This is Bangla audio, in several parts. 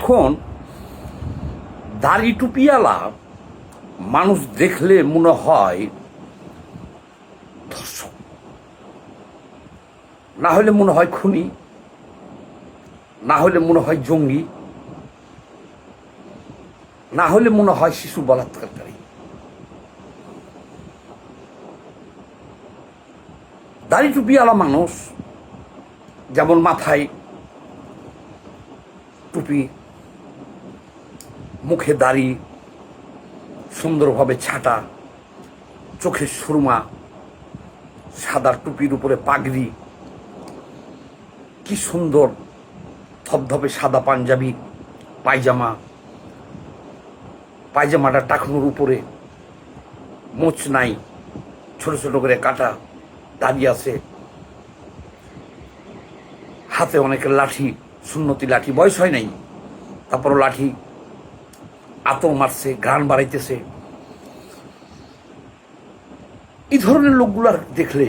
এখন দাড়ি টুপিওয়ালা মানুষ দেখলে মনে হয় ধর্ষক, না হলে মনে হয় খুনি, না হলে মনে হয় জঙ্গি, না হলে মনে হয় শিশু বলাৎকারকারী। দাড়ি টুপিওয়ালা মানুষ যেমন মাথায় টুপি, মুখে দাড়ি সুন্দরভাবে ছাটা, চোখের সুরমা, সাদা টুপির উপরে পাগড়ি, কি সুন্দর ধবধবে সাদা পাঞ্জাবি, পায়জামাটা টাকনুর উপরে, মোচ নাই, ছোট ছোট করে কাটা, দাঁড়িয়ে আছে, হাতে অনেকের লাঠি, সুন্নতি লাঠি, বয়স হয় নাই, তারপরও লাঠি, আতর মারছে, গান বাড়াইতেছে। এই ধরনের লোকগুলার দেখলে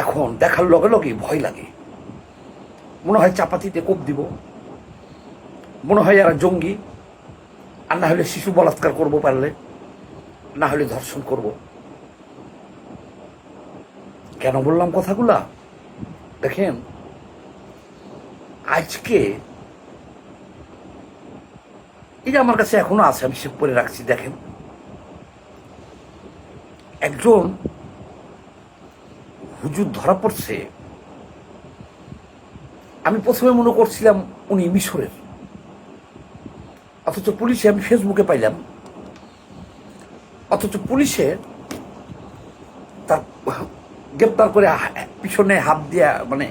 এখন দেখার লগে লগে ভয় লাগে, মনে হয় চাপাতিতে কোপ দিব, মনে হয় এরা জঙ্গি, আর না হলে শিশু বলাৎকার করবো, পারলে না হলে ধর্ষণ করব। কেন বললাম কথাগুলা? দেখেন, আজকে এটা আমার কাছে এখনো আছে, আমি সেভ করে রাখছি। দেখেন, একজন হুজুর ধরা পড়ছে। আমি প্রথমে মনে করছিলাম উনি মিশরের, অথচ পুলিশে, আমি ফেসবুকে পাইলাম, অথচ পুলিশে তার গ্রেপ্তার করে পিছনে হাত দিয়া, মানে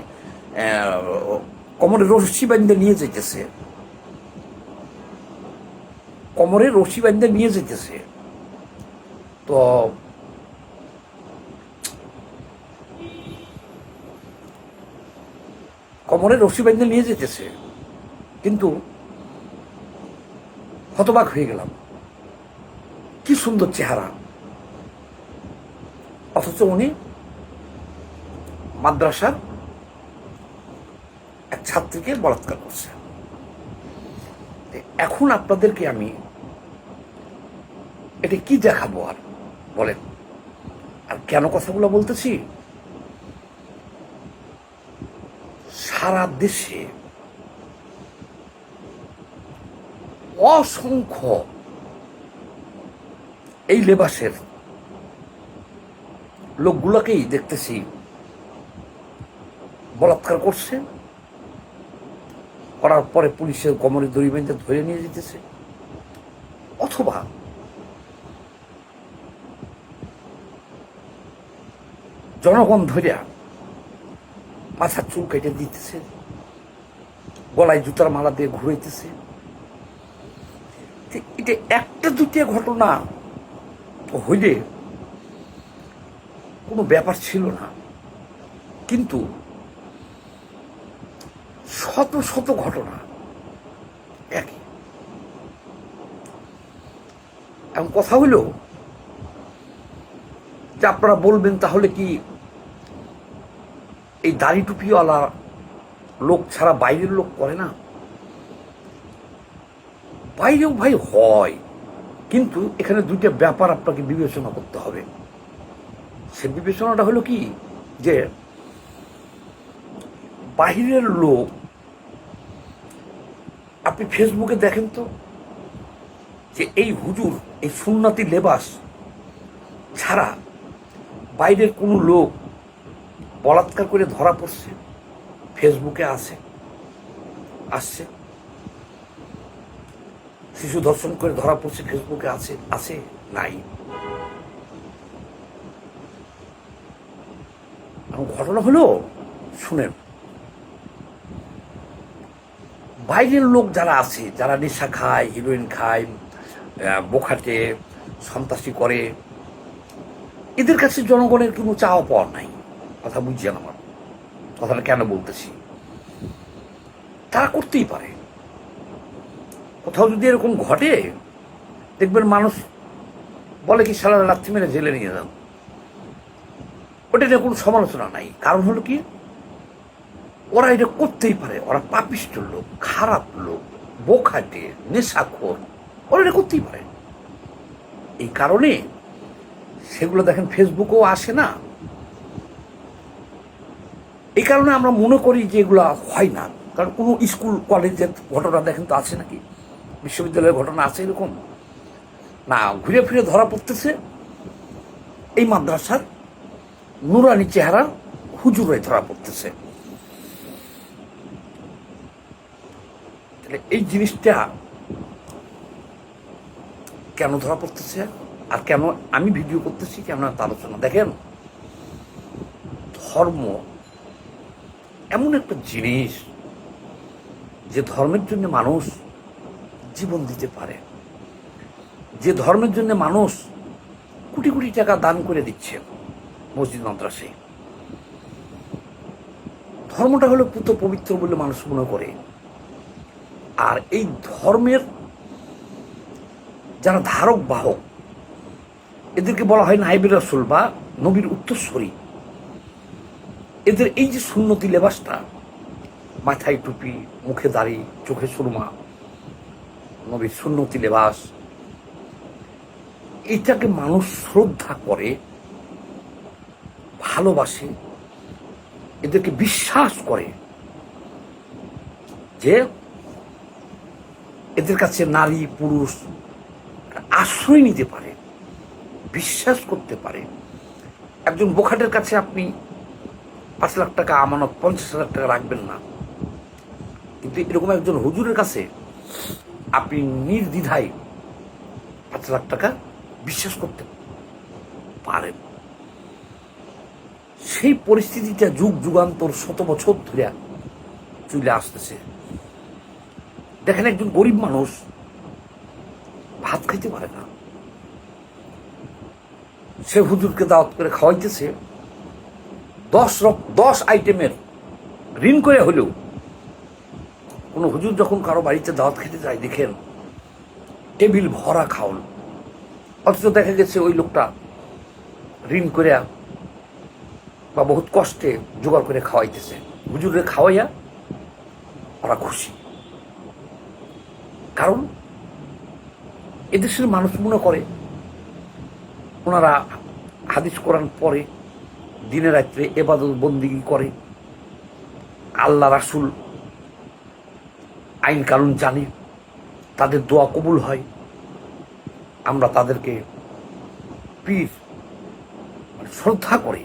কোমরে রশি বান্ধে নিয়ে যেতেছে, কোমরে রশি বান্ধে নিয়ে যেতেছে। তো কোমরে রশি বান্ধে নিয়ে যেতেছে, কিন্তু হতবাক হয়ে গেলাম, কি সুন্দর চেহারা, অথচ উনি মাদ্রাসার এক ছাত্রীকে বলাৎকার করছে। এখন আপনাদেরকে আমি এটা কি দেখাবো আর বলেন? আর কেন কথাগুলো বলতেছি? সারা দেশে অসংখ্য এই লেবাসের লোকগুলোকেই দেখতেছি বলাৎকার করছে, করার পরে পুলিশের কোমরে দড়ি বেঁধে ধরে নিয়ে যেতেছে, অথবা জনগণ ধরিয়া মাথার চুল কেটে দিতেছে, গলায় জুতার মালা দিয়ে ঘুরাইতেছে। এটা একটা দুইটা ঘটনা হইলে কোনো ব্যাপার ছিল না, কিন্তু শত শত ঘটনা একই। এমন কথা হইল যে আপনারা বলবেন, তাহলে কি এই দাড়ি টুপিওয়ালা লোক ছাড়া বাইরের লোক করে না? বাইরেও ভাই হয়, কিন্তু এখানে দুইটা ব্যাপার আপনাকে বিবেচনা করতে হবে। সে বিবেচনাটা হলো কি, যে বাহিরের লোক, আপনি ফেসবুকে দেখেন তো, যে এই হুজুর, এই সুন্নতি লেবাস ছাড়া বাইরের কোনো লোক বলাৎকার করে ধরা পড়ছে, ফেসবুকে আসছে, শিশু ধর্ষণ করে ধরা পড়ছে, ফেসবুকে আছে নাই? ঘটনা হলো, শুনেন, বাইরের লোক যারা আছে, যারা নেশা খায়, হিরোইন খায়, বোখাটে, সন্ত্রাসী করে, এদের কাছে জনগণের কোনো চাওয়া পাওয়া নাই। কথা বুঝছেন আমার কথাটা কেন বলতেছি? তারা করতেই পারে। কোথাও যদি এরকম ঘটে, দেখবেন মানুষ বলে কি, সারা লাথি মেরে জেলে নিয়ে যান, ওটা নিয়ে কোনো সমালোচনা নাই। কারণ হলো কি, ওরা এটা করতেই পারে, ওরা পাপিষ্ট লোক, খারাপ লোক, বোখাটে, নেশাখোর, ওরা এটা করতেই পারে। এই কারণে সেগুলো দেখেন ফেসবুকেও আসে না। এই কারণে আমরা মনে করি যে এগুলো হয় না। কারণ কোনো স্কুল কলেজের ঘটনা দেখেন তো আছে নাকি, বিশ্ববিদ্যালয়ের ঘটনা আছে এরকম না। ঘুরে ফিরে ধরা পড়তেছে এই মাদ্রাসার নুরানি চেহারার হুজুরাই ধরা পড়তেছে। এই জিনিসটা কেন ধরা পড়তেছে আর কেন আমি ভিডিও করতেছি, কেন এত আলোচনা? দেখেন, ধর্ম এমন একটা জিনিস যে ধর্মের জন্য মানুষ জীবন দিতে পারে, যে ধর্মের জন্য মানুষ কোটি কোটি টাকা দান করে দিচ্ছে মসজিদ মাদ্রাসে। ধর্মটা হলো পুত পবিত্র বলে মানুষ মনে করে। আর এই ধর্মের যারা ধারক বাহক, এদেরকে বলা হয় নায়েবে রাসূল বা নবীর উত্তরসূরি। এদের এই যে সুন্নতি লেবাসটা, মাথায় টুপি, মুখে দাড়ি, চোখে সুরমা, নবীর সুন্নতি লেবাস, এটাকে মানুষ শ্রদ্ধা করে, ভালোবাসে, এদেরকে বিশ্বাস করে যে এদের কাছে নারী পুরুষ আশ্রয় নিতে পারে, বিশ্বাস করতে পারে। একজন বোখাটের কাছে আপনি 5 লাখ টাকা আমানত, 50,000 টাকা রাখবেন না, কিন্তু এরকম একজন হুজুরের কাছে আপনি নির্দ্বিধায় 5 লাখ টাকা বিশ্বাস করতে পারেন। সেই পরিস্থিতিটা যুগ যুগান্তর শত বছর ধরে চলে আসতেছে। দেখেন, একজন গরিব মানুষ ভাত খাইতে পারে না, সে হুজুরকে দাওয়াত করে খাওয়াইতেছে 10 আইটেমের ঋণ করে হলেও। কোনো হুজুর যখন কারো বাড়িতে দাওয়াত খেতে যায়, দেখেন টেবিল ভরা খাওয়াল, অথচ দেখা গেছে ওই লোকটা ঋণ করে বা বহুত কষ্টে জোগাড় করে খাওয়াইতেছে। হুজুরে খাওয়াইয়া ওরা খুশি। কারণ এদেশের মানুষ মনে করে ওনারা হাদিস কোরআন পড়ে, দিনে রাত্রে ইবাদত বন্দেগী করে, আল্লাহ রাসূল আইন কানুন জানি, তাদের দোয়া কবুল হয়, আমরা তাদেরকে পীর শ্রদ্ধা করে,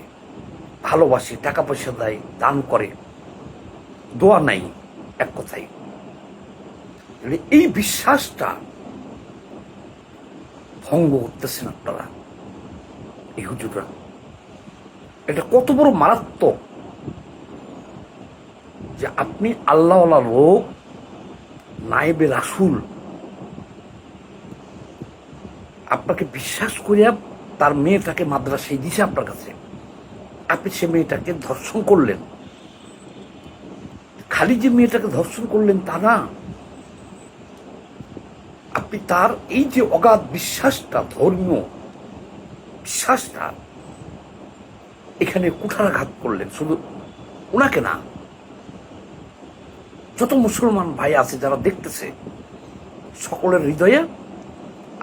ভালোবাসি, টাকা পয়সা দেয়, দান করে, দোয়া নাই, এক কথাই। এই বিশ্বাসটা ভঙ্গ করতেছেন আপনারা, এই হুজুররা। এটা কত বড় মারাত্মক যে আপনি আল্লাহওয়ালা লোক, নায়েবে রাসূল, আপনাকে বিশ্বাস করিয়া তার মেয়েটাকে মাদ্রাসায় দিছে আপনার কাছে, আপনি সে মেয়েটাকে ধর্ষণ করলেন। খালি যে মেয়েটাকে ধর্ষণ করলেন তা না, আপনি তার এই যে অগাধ বিশ্বাসটা, ধর্মীয় বিশ্বাসটা, এখানে কুঠারাঘাত করলেন। শুধু ওনাকে না, যত মুসলমান ভাই আছে যারা দেখতেছে, সকলের হৃদয়ে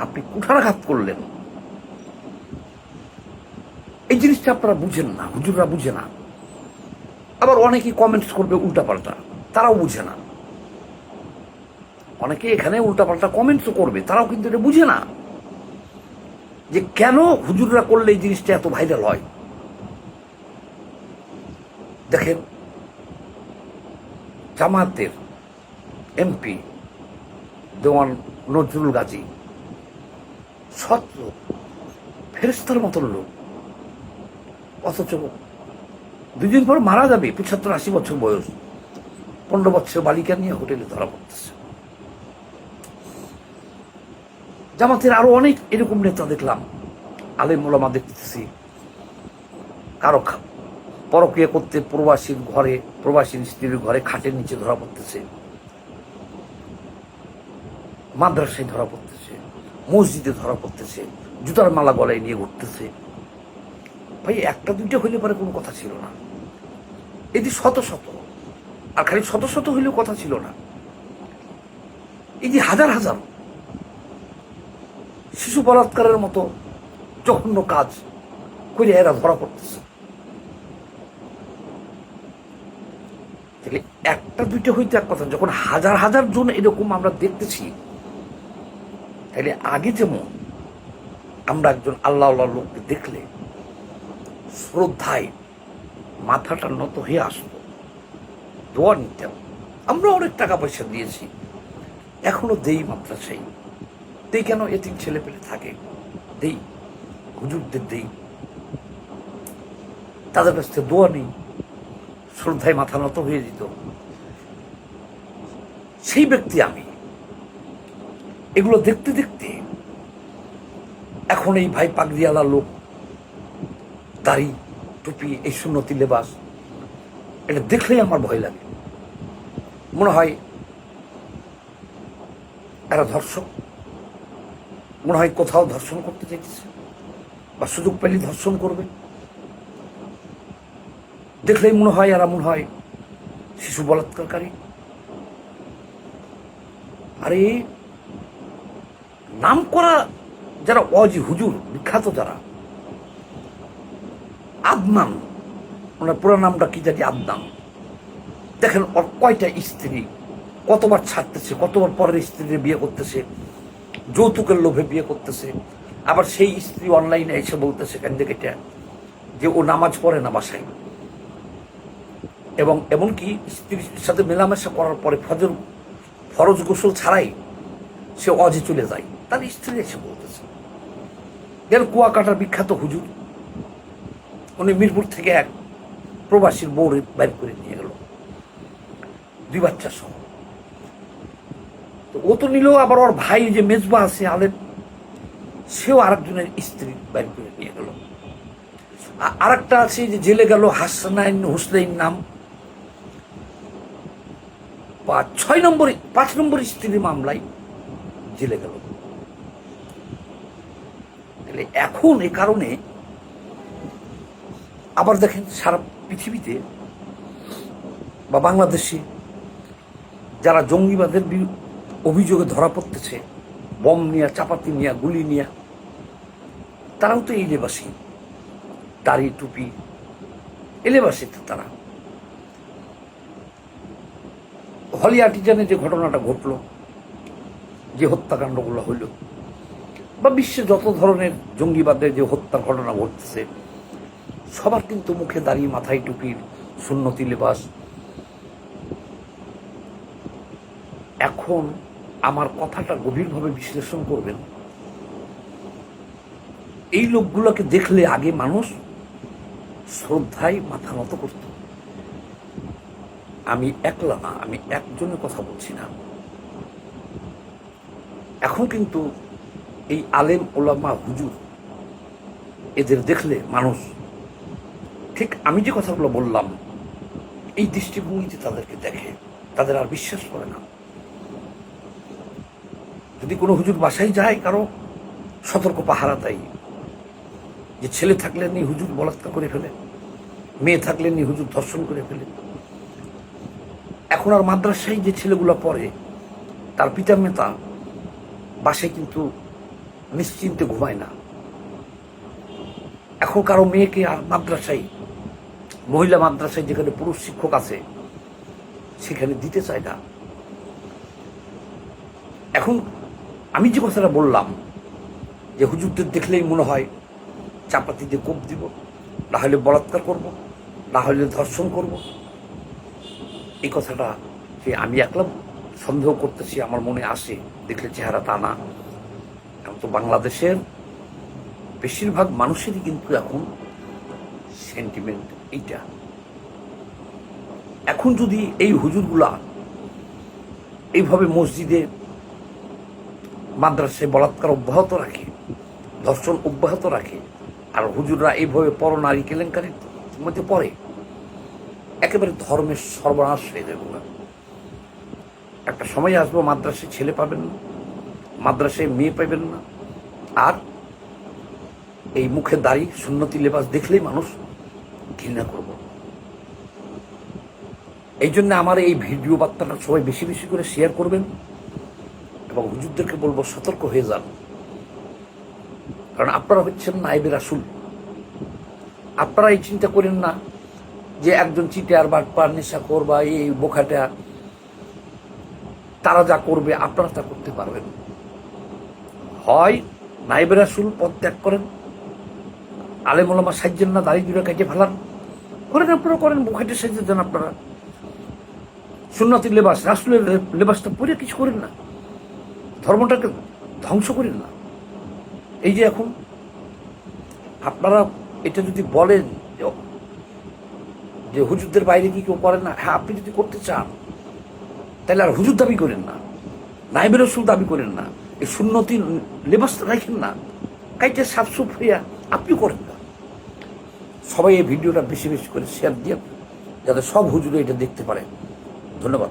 আপনি কুঠারাঘাত করলেন। এই জিনিসটা আপনারা বুঝেন না, হুজুররা বুঝে না। আবার অনেকেই কমেন্টস করবে উল্টাপাল্টা, তারাও বুঝে না। অনেকে এখানে উল্টাপাল্টা কমেন্টসও করবে, তারাও কিন্তু এটা বুঝে না যে কেন হুজুররা করলে এই জিনিসটা এত ভাইরাল হয়। দেখেন, জামায়াতের এমপি দেওয়ান নজরুল গাজী সৎ লোক, ফেরেশতার মতন লোক, অথচ 2 দিন পর মারা যাবে, 75-80 বছর বয়স, 15 বছর বালিকা নিয়ে হোটেলে ধরা পড়তেছে। জামাতের আরো অনেক এরকম নেতা দেখলাম, আলেম ওলামা দেখতেছি, কারো পরক্রিয়া করতে প্রবাসীর ঘরে, প্রবাসীর স্ত্রীর ঘরে খাটের নিচে ধরা পড়তেছে, মাদ্রাসায় ধরা পড়তেছে, মসজিদে ধরা পড়তেছে, জুতার মালা গলায় নিয়ে ঘুরতেছে। ভাই, 1টা 2টা হইলে পরে কোনো কথা ছিল না, এটি শত শত। আর খালি শত শত হইলেও কথা ছিল না, এই যে হাজার হাজার শিশু বলাৎকারের মতো জঘন্য কাজ করে এরা ধরা পড়তেছে। একটা দুইটা হইতে এক কথা, যখন হাজার হাজার জন এরকম আমরা দেখতেছি, তাহলে আগে যেমন আমরা একজন আল্লাহ লোককে দেখলে শ্রদ্ধায় মাথাটা নত হয়ে আসতো, দোয়া নিতাম। আমরা অনেক টাকা পয়সা দিয়েছি, এখনো দেই মাদ্রাসায়, দেই কেন, এতিম ছেলে পেলে থাকে, দেই হুজুরদের দেই, তাদের কাছ থেকে দোয়া নেই, শ্রদ্ধায় মাথা নত হয়ে যেত। সেই ব্যক্তি আমি। এগুলো দেখতে দেখতে এখন এই ভাই পাগড়িওয়ালা লোক, দাড়ি টুপি, এই সুন্নতি লেবাস, এটা দেখলেই আমার ভয় লাগে। মনে হয় এরা ধর্ষক, মনে হয় কোথাও ধর্ষণ করতে চাইতেছে বা সুযোগ পেলেই ধর্ষণ করবে। দেখলেই মনে হয় এরা মনে হয় শিশু বলাৎকারী। আরে নাম করা যারা ওয়াজি হুজুর, বিখ্যাত যারা, আদনান, ওনার পুরো নামটা কি জানি, আদনান, দেখেন ওর কয়টা স্ত্রী, কতবার ছাড়তেছে, কতবার পরের স্ত্রীর বিয়ে করতেছে, যৌতুকের লোভে বিয়ে করতেছে। আবার সেই স্ত্রী অনলাইনে এসে বলতেছে ক্যান্ডিডেটটা যে ও নামাজ পড়ে না বাসায়, এবং এমনকি স্ত্রীর সাথে মেলামেশা করার পরে ফরজ গোসল ছাড়াই সে অজে চলে যায়, তার স্ত্রী এসে বলতেছে। যেন কুয়াকাটার বিখ্যাত হুজুর, উনি মিরপুর থেকে এক প্রবাসীর বউ বাইর করে নিয়ে গেল 2 বাচ্চা সহ। তো ও তো নিল, আবার ওর ভাই যে মেজবা আছে আলেম, সেও আরেকজনের স্ত্রী বাইর করে নিয়ে গেল। আর একটা আছে যে জেলে গেল, হাসানাইন হুসনাইন নাম, 5 নম্বর স্ত্রীর মামলায় জেলে গেল। এখন এ কারণে আবার দেখেন সারা পৃথিবীতে বা বাংলাদেশে যারা জঙ্গিবাদের অভিযোগে ধরা পড়তেছে, বম নিয়ে, চাপাতি নিয়ে, গুলি নিয়ে, তারাও তো এই লেবাসী, দাড়ি টুপি, এ লেবাসী তো তারা। হলি আর্টিজানে যে ঘটনাটা ঘটলো, যে হত্যাকাণ্ডগুলো হইল, বা বিশ্বে যত ধরনের জঙ্গিবাদের যে হত্যার ঘটনা ঘটতেছে, সবার কিন্তু মুখে দাঁড়িয়ে, মাথায় টুপির, সুন্নতি লেবাস। এখন আমার কথাটা গভীরভাবে বিশ্লেষণ করবেন, এই লোকগুলোকে দেখলে আগে মানুষ শ্রদ্ধায় মাথা নত করত। আমি একলা না, আমি একজনের কথা বলছি না। এখন কিন্তু এই আলেম ওলামা হুজুর, এদের দেখলে মানুষ ঠিক আমি যে কথাগুলো বললাম, এই দৃষ্টিভঙ্গিতে তাদেরকে দেখে, তাদের আর বিশ্বাস করে না। যদি কোনো হুজুর বাসায় যায়, কারো সতর্ক পাহারা দেয় যে ছেলে থাকলে নি হুজুর বলাৎকার করে ফেলে, মেয়ে থাকলে নি হুজুর ধর্ষণ করে ফেলে। এখন আর মাদ্রাসায় যে ছেলেগুলো পড়ে, তার পিতা মাতা বাসায় কিন্তু নিশ্চিন্তে ঘুমায় না। এখন কারো মেয়েকে আর মাদ্রাসায়, মহিলা মাদ্রাসায় যেখানে পুরুষ শিক্ষক আছে, সেখানে দিতে চায় না। এখন আমি যে কথাটা বললাম যে হুজুরদের দেখলেই মনে হয় চাপাতি দিয়ে কোপ দিব, না হলে বলাৎকার করব, না হলে ধর্ষণ করব, এই কথাটা যে আমি একলা সন্দেহ করতেছি, আমার মনে আসে, দেখলে চেহারা তা না। এখন তো বাংলাদেশের বেশিরভাগ মানুষেরই কিন্তু এখন সেন্টিমেন্ট এইটা। এখন যদি এই হুজুরগুলা এইভাবে মসজিদে, মাদ্রাসায় বলাৎকার অব্যাহত রাখে, ধর্ষণ অব্যাহত রাখে, আর হুজুররা এইভাবে পরনারী কেলেঙ্কারির মধ্যে পড়ে, একেবারে ধর্মের সর্বনাশ হয়ে যাবে না। একটা সময় আসবো মাদ্রাসায় ছেলে পাবেন না, মাদ্রাসায় মেয়ে পাবেন না, আর এই মুখে দাড়ি, সুন্নতি লেবাস দেখলেই মানুষ ঘৃণা করব। এই জন্য আমার এই ভিডিও বার্তাটা সবাই বেশি বেশি করে শেয়ার করবেন এবং হুজুরদেরকে বলবো সতর্ক হয়ে যান। কারণ আপনারা হচ্ছেন নায়েবে রাসূল। আপনারা এই চিন্তা করেন না যে একজন চিটার বাটপার নেশাখোর বা এই বোখাটা তারা যা করবে আপনারা তা করতে পারবেন। হয় নায়েবে রাসূল পদ ত্যাগ করেন, আলেম ওলামা সাজ্জেন না, দাড়ি জুড়ে কেটে ফেলান, করেন আপনারা, করেন, বোখাটে সাজে দেন আপনারা, সুন্নতি লেবাস রাসূলের লেবাসটা পরে কিছু করেন না, ধর্মটাকে ধ্বংস করেন না। এই যে এখন আপনারা এটা যদি বলেন যে হুজুরদের বাইরে কি কেউ করেন না, হ্যাঁ আপনি যদি করতে চান তাহলে আর হুজুর দাবি করেন না, নায়েবে রাসূল দাবি করেন না, এই সুন্নতি লেবাসটা রাখেন না, কাইটে সাফসুফ হইয়া আপনি করেন না। সবাই এই ভিডিওটা বেশি বেশি করে শেয়ার দিয়ে যাতে সব হুজুরে এটা দেখতে পারে। ধন্যবাদ।